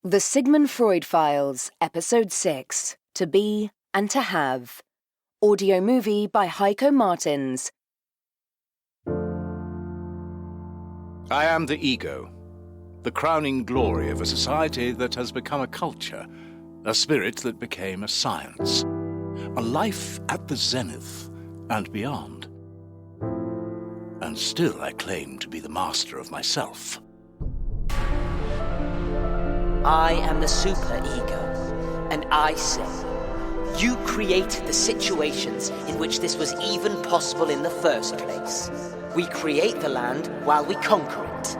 The Sigmund Freud Files, Episode 6, To Be and To Have. Audio movie by Heiko Martins. I am the ego, the crowning glory of a society that has become a culture, a spirit that became a science, a life at the zenith and beyond. And still I claim to be the master of myself. I am the super-ego, and I say, you created the situations in which this was even possible in the first place. We create the land while we conquer it,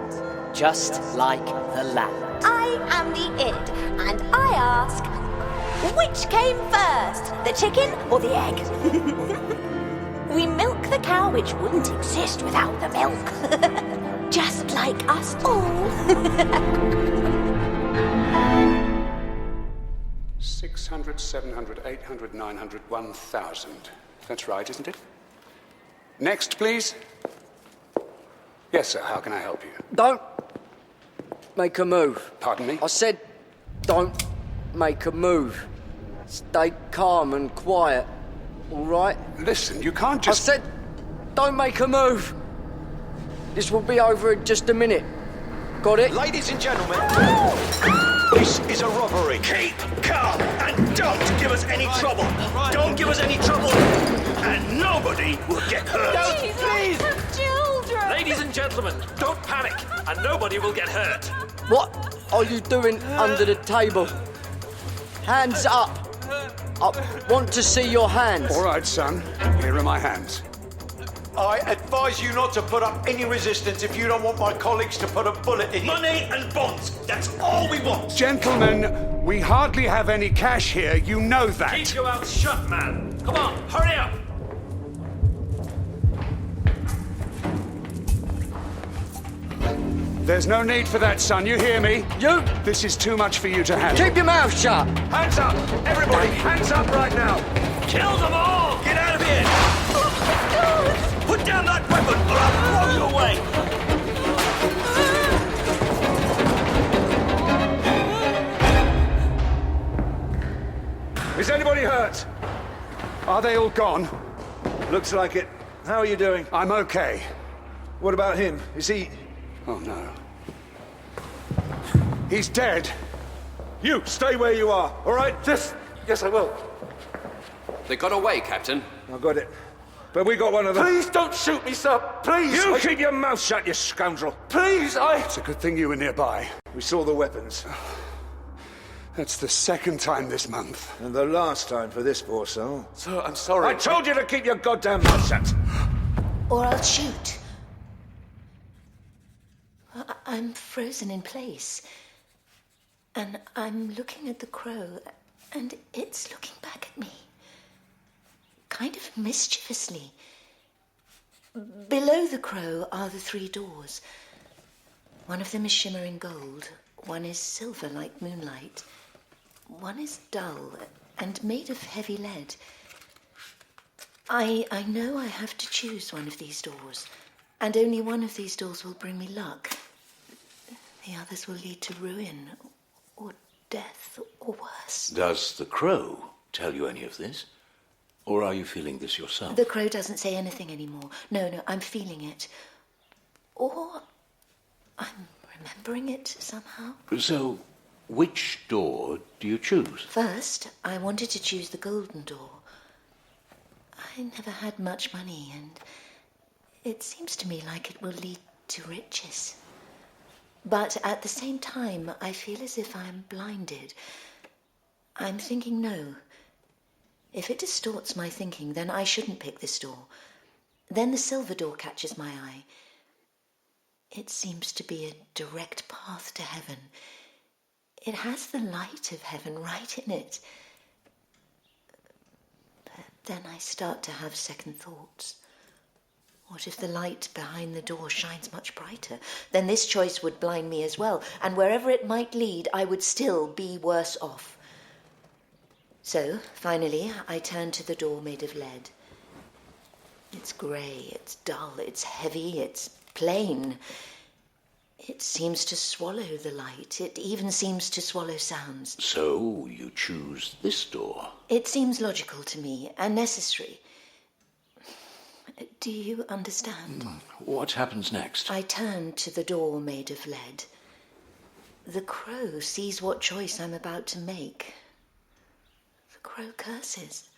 just like the land. I am the id, and I ask, which came first, the chicken or the egg? We milk the cow which wouldn't exist without the milk, just like us all. 600, 700, 800, 900, 1,000. That's right, isn't it? Next, please. Yes, sir, how can I help you? Don't make a move. Pardon me? I said don't make a move. Stay calm and quiet, all right? Listen, you can't I just... said don't make a move. This will be over in just a minute. Got it? Ladies and gentlemen, this is a robbery. Keep calm and don't give us any trouble. Don't give us any trouble, and nobody will get hurt. Please! Children! Ladies and gentlemen, don't panic, and nobody will get hurt. What are you doing under the table? Hands up. I want to see your hands. All right, son. Here are my hands. I advise you not to put up any resistance if you don't want my colleagues to put a bullet in you. Money and bonds, that's all we want. Gentlemen, we hardly have any cash here. You know that. Keep your mouth shut, man. Come on, hurry up. There's no need for that, son. You hear me? You This is too much for you to handle. keep your mouth shut. Hands up, everybody, hands up right now. Kill them all. Get out of here. Put down that weapon or I'll blow you away. Is anybody hurt? Are they all gone? Looks like it. How are you doing? I'm okay. What about him? Is he... Oh, no. He's dead. You, stay where you are, all right? Yes, I will. They got away, Captain. I got it. But we got one of them. Please don't shoot me, sir. Please. You keep your mouth shut, you scoundrel. Please, It's a good thing you were nearby. We saw the weapons. That's the second time this month. And the last time for this poor soul. Sir, I'm sorry. I told you to keep your goddamn mouth shut. Or I'll shoot. I'm frozen in place. And I'm looking at the crow, and it's looking back at me. Kind of mischievously. Below the crow are the 3 doors. One of them is shimmering gold. One is silver like moonlight. One is dull and made of heavy lead. I know I have to choose one of these doors, and only one of these doors will bring me luck. The others will lead to ruin, or death, or worse. Does the crow tell you any of this? Or are you feeling this yourself? The crow doesn't say anything anymore. No, I'm feeling it. Or I'm remembering it somehow. So, which door do you choose? First, I wanted to choose the golden door. I never had much money, and it seems to me like it will lead to riches. But at the same time, I feel as if I'm blinded. I'm thinking no. If it distorts my thinking, then I shouldn't pick this door. Then the silver door catches my eye. It seems to be a direct path to heaven. It has the light of heaven right in it. But then I start to have second thoughts. What if the light behind the door shines much brighter? Then this choice would blind me as well, and wherever it might lead, I would still be worse off. So, finally, I turn to the door made of lead. It's grey, it's dull, it's heavy, it's plain. It seems to swallow the light. It even seems to swallow sounds. So you choose this door? It seems logical to me and necessary. Do you understand? What happens next? I turn to the door made of lead. The crow sees what choice I'm about to make. The crow curses.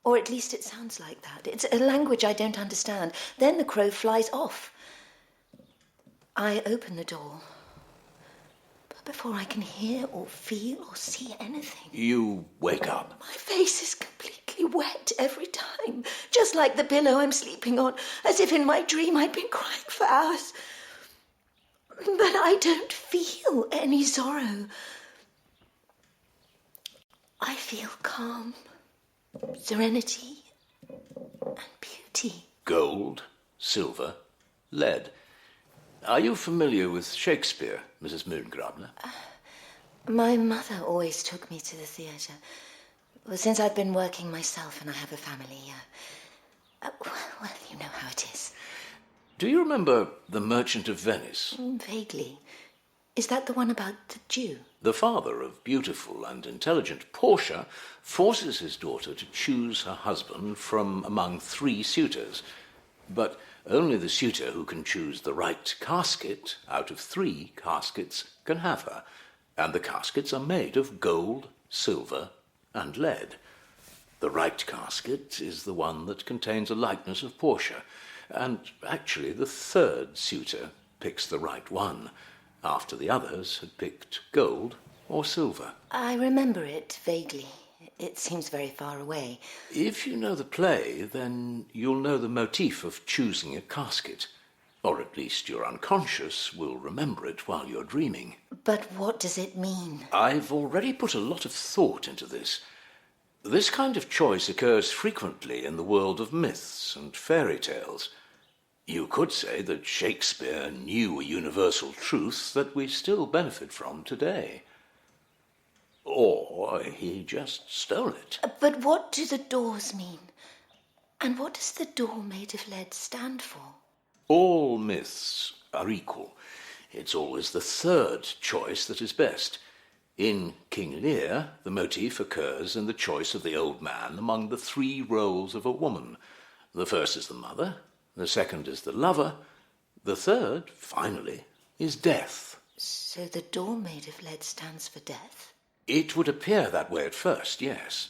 Or at least it sounds like that. It's a language I don't understand. Then the crow flies off. I open the door. But before I can hear or feel or see anything... You wake up. My face is completely wet every time. Just like the pillow I'm sleeping on. As if in my dream I'd been crying for hours. But I don't feel any sorrow. I feel calm, serenity, and beauty. Gold, silver, lead. Are you familiar with Shakespeare, Mrs. Moongrabner? My mother always took me to the theatre. Well, since I've been working myself and I have a family, well, you know how it is. Do you remember The Merchant of Venice? Vaguely. Is that the one about the Jew? The father of beautiful and intelligent Portia forces his daughter to choose her husband from among 3 suitors. But only the suitor who can choose the right casket out of 3 caskets can have her. And the caskets are made of gold, silver, and lead. The right casket is the one that contains a likeness of Portia. And actually the 3rd suitor picks the right one, after the others had picked gold or silver. I remember it vaguely. It seems very far away. If you know the play, then you'll know the motif of choosing a casket. Or at least your unconscious will remember it while you're dreaming. But what does it mean? I've already put a lot of thought into this. This kind of choice occurs frequently in the world of myths and fairy tales. You could say that Shakespeare knew a universal truth that we still benefit from today. Or he just stole it. But what do the doors mean? And what does the door made of lead stand for? All myths are equal. It's always the 3rd choice that is best. In King Lear, the motif occurs in the choice of the old man among the 3 roles of a woman. The first is the mother, the 2nd is the lover, the 3rd, finally, is death. So the door made of lead stands for death? It would appear that way at first, yes.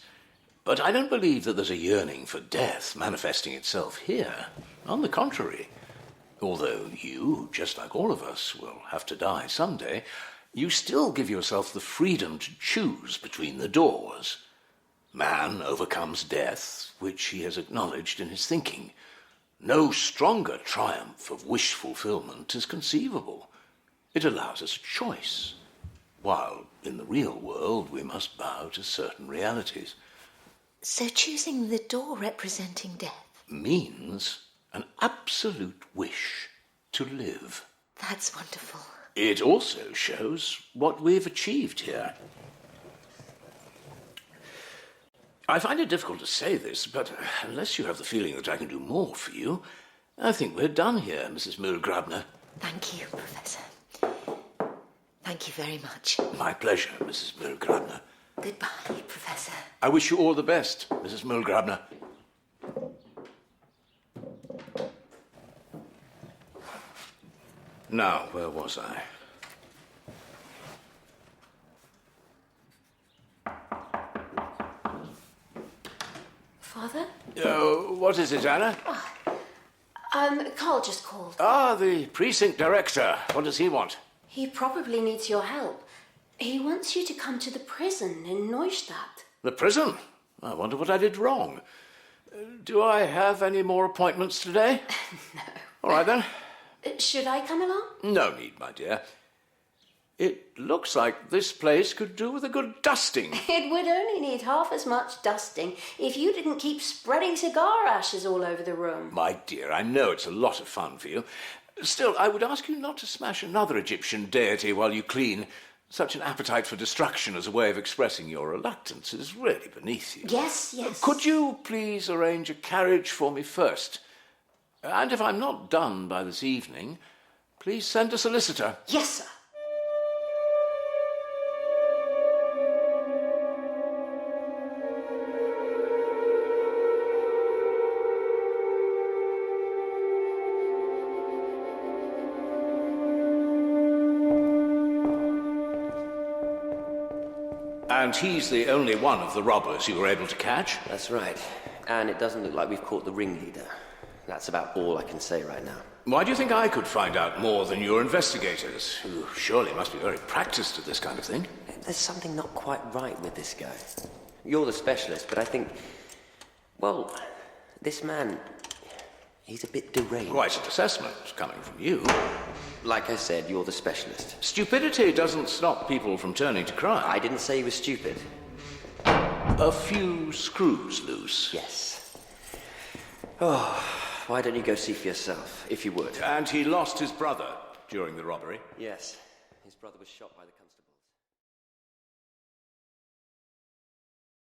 But I don't believe that there's a yearning for death manifesting itself here. On the contrary. Although you, just like all of us, will have to die someday, you still give yourself the freedom to choose between the doors. Man overcomes death, which he has acknowledged in his thinking. No stronger triumph of wish fulfillment is conceivable. It allows us a choice, while in the real world we must bow to certain realities. So choosing the door representing death means an absolute wish to live. That's wonderful. It also shows what we've achieved here. I find it difficult to say this, but unless you have the feeling that I can do more for you, I think we're done here, Mrs. Moongrabner. Thank you, Professor. Thank you very much. My pleasure, Mrs. Moongrabner. Goodbye, Professor. I wish you all the best, Mrs. Moongrabner. Now, where was I? Father? What is it, Anna? Karl just called. Ah, the precinct director. What does he want? He probably needs your help. He wants you to come to the prison in Neustadt. The prison? I wonder what I did wrong. Do I have any more appointments today? No. All right, then. Should I come along? No need, my dear. It looks like this place could do with a good dusting. It would only need half as much dusting if you didn't keep spreading cigar ashes all over the room. My dear, I know it's a lot of fun for you. Still, I would ask you not to smash another Egyptian deity while you clean. Such an appetite for destruction as a way of expressing your reluctance is really beneath you. Yes, yes. Could you please arrange a carriage for me first? And if I'm not done by this evening, Please send a solicitor. Yes, sir. And he's the only one of the robbers you were able to catch? That's right. And it doesn't look like we've caught the ringleader. That's about all I can say right now. Why do you think I could find out more than your investigators, who surely must be very practiced at this kind of thing? There's something not quite right with this guy. You're the specialist, but I think... Well, this man... He's a bit deranged. Quite an assessment, coming from you. Like I said, you're the specialist. Stupidity doesn't stop people from turning to crime. I didn't say he was stupid. A few screws loose. Yes. Oh, why don't you go see for yourself, if you would? And he lost his brother during the robbery? Yes. His brother was shot by the...